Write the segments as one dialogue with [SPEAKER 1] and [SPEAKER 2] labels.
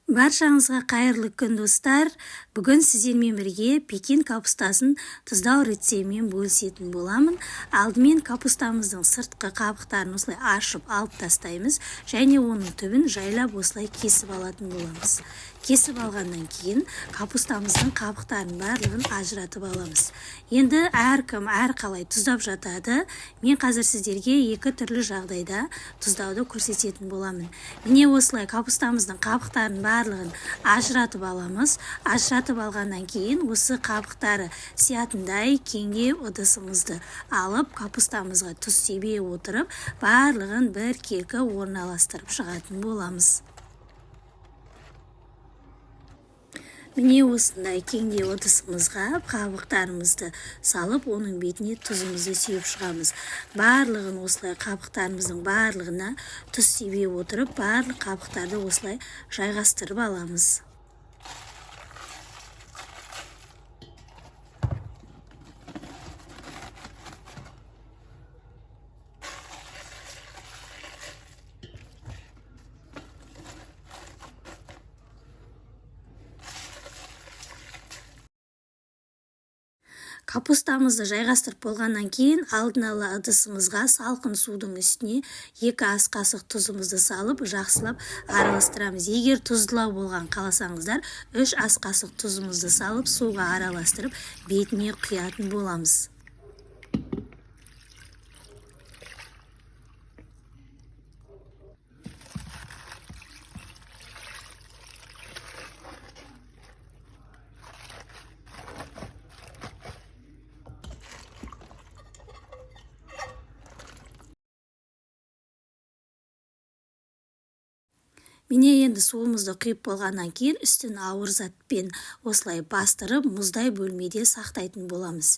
[SPEAKER 1] Баршаңызға қайырлы күн достар. Бүгін сіздермен бірге пекин капустасын тұздау рецептімен бөлісетін боламын. Алдымен капустамыздың сыртқы қабықтарын осылай ашып алып тастаймыз және оның түбін жайлап осылай кесіп алатын боламыз. Кесіп алғаннан кейін капустамыздың қабықтарын барлығын ажыратып аламыз. Енді әркім әрқалай тұздап жатады. Мен қазір сіздерге екі түрлі жағдайда тұздауды көрсететін боламын. Міне осылай капустамыздың қабықтарын барлығын ажыратып аламыз. Ажыратып алғаннан кейін осы қабықтары сиятындай кеңге ыдысымызды алып капустамызға тұз себе отырып барлығын бір келкі орналастырып шығатын боламыз. Міне осындай кеңде ыдысымызға қабықтарымызды салып, оның бетіне тұзымызды сүйіп шығамыз. Барлығын осылай қабықтарымыздың барлығына тұз себе отырып, барлық қабықтарды осылай жайғастырып аламыз. Капустамызды жайғастырып болғаннан кейін алдын ала ыдысымызға салқын судың үстіне 2 ас қасық тұзымызды салып жақсылап араластырамыз. Егер тұздылау болған қаласаңыздар 3 ас қасық тұзымызды салып суға араластырып бетіне құятын боламыз. Міне енді суымызды құйып болғаннан кейін үстін ауыр затпен осылай бастырып мұздай бөлмеде сақтайтын боламыз.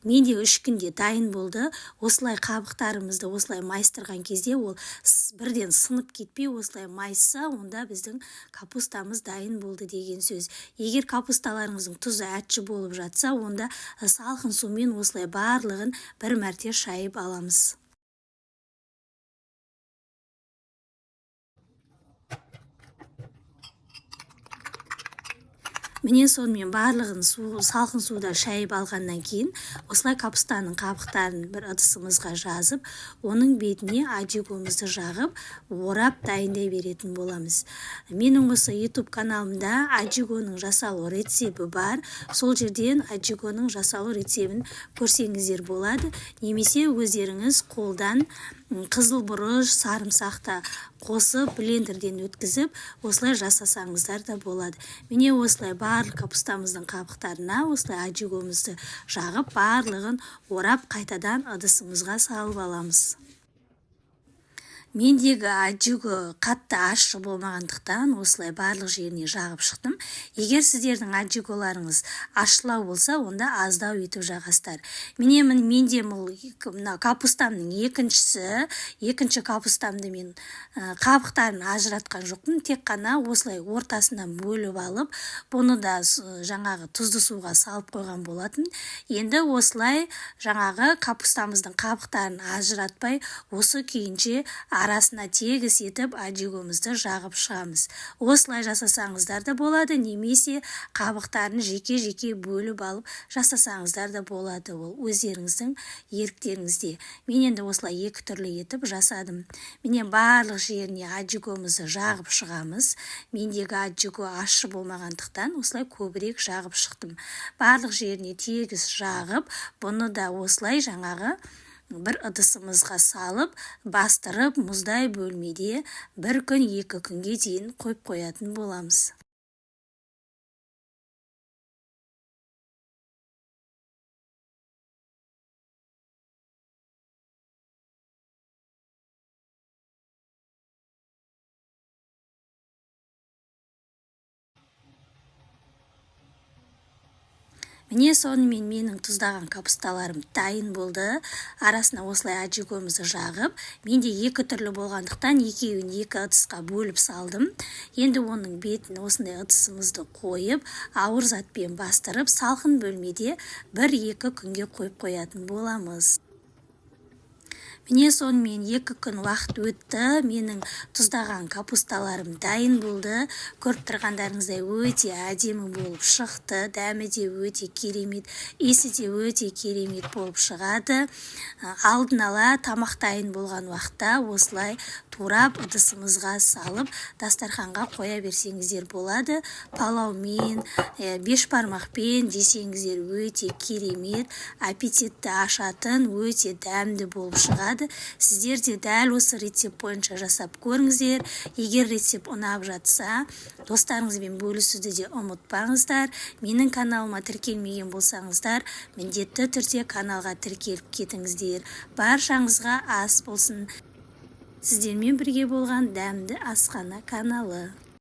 [SPEAKER 1] Менде 3 күнде дайын болды. Осылай қабықтарымызды осылай майыстырған кезде ол бірден сынып кетпей осылай майысса, онда біздің капустамыз дайын болды деген сөз. Егер капусталарыңыздың тұзы әтші болып жатса, онда салқын сумен осылай барлығын бір мәрте шайып аламыз. Міне сонымен барлығын салқын суда шайып алғаннан кейін осылай капустаның қабықтарын бір ыдысымызға жазып, оның бетіне аджикомызды жағып, орап дайындай беретін боламыз. Менің осы YouTube каналымда аджиконың жасалу рецебі бар. Сол жерден аджиконың жасалу рецебін көрсеңіздер болады. Немесе өздеріңіз қолдан қызыл бұрыш, сарымсақты қосып блендерден өткізіп, осылай жасасаңыздар да болады. Міне осылай барлық капустамыздың қабықтарына осылай аджикомызды жағып, барлығын орап қайтадан ыдысымызға салып аламыз. Мендегі аджико қатты ащы болмағандықтан осылай барлық жеріне жағып шықтым. Егер сіздердің аджиколарыңыз ащылау болса, онда аздау етіп жағастар. Міне менде капустамның екінші капустамды мен қабықтарын ажыратқан жоқпын. Тек қана осылай ортасынан бөліп алып, бұны да жаңағы тұзды суға салып қойған болатын. Енді осылай жаңағы капустамыздың қабықтарын ажыратпай, осы күйінше арасына тегіс етіп аджикомызды жағып шығамыз. Осылай жасасаңыздар да болады, немесе қабықтарын жеке-жеке бөліп алып жасасаңыздар да болады. Ол өздеріңіздің еріктеріңізде. Мен енді осылай екі түрлі етіп жасадым. Міне барлық жеріне аджикомызды жағып шығамыз. Мендегі аджико ащы болмағандықтан осылай көбірек жағып шықтым. Барлық жеріне тегіс жағып, бұны да осылай жаңағы бір ыдысымызға салып, бастырып, мұздай бөлмеде 1 күн 2 күнге дейін қойып қоятын боламыз. Міне сонымен менің тұздаған капусталарым дайын болды. Арасына осылай аджикомызды жағып, менде екі түрлі болғандықтан екеуін 2 ыдысқа бөліп салдым. Енді оның бетін осындай ыдысымызды қойып, ауыр затпен бастырып, салқын бөлмеде 1-2 күнге қойып қоятын боламыз. Міне сонымен 2 күн уақыт өтті. Менің тұздаған капусталарым дайын болды. Көріп тұрғандарыңыздай өте әдемі болып шықты. Дәмі де өте керемет, иісі де өте керемет болып шығады. Алдын ала тамақ дайын болған уақытта осылай турап ыдысымызға салып дастарханға қоя берсеңіздер болады. Палаумен, бешбармақпен жесеңіздер өте керемет, аппетитті ашатын, өте дәмді болып шығады. Сіздер де дәл осы рецепт бойынша жасап көріңіздер. Егер рецепт ұнап жатса, достарыңызбен бөлісуді де ұмытпаңыздар. Менің каналыма тіркелмеген болсаңыздар, міндетті түрде каналға тіркеліп кетіңіздер. Баршаңызға ас болсын. Сіздермен бірге болған дәмді асхана каналы.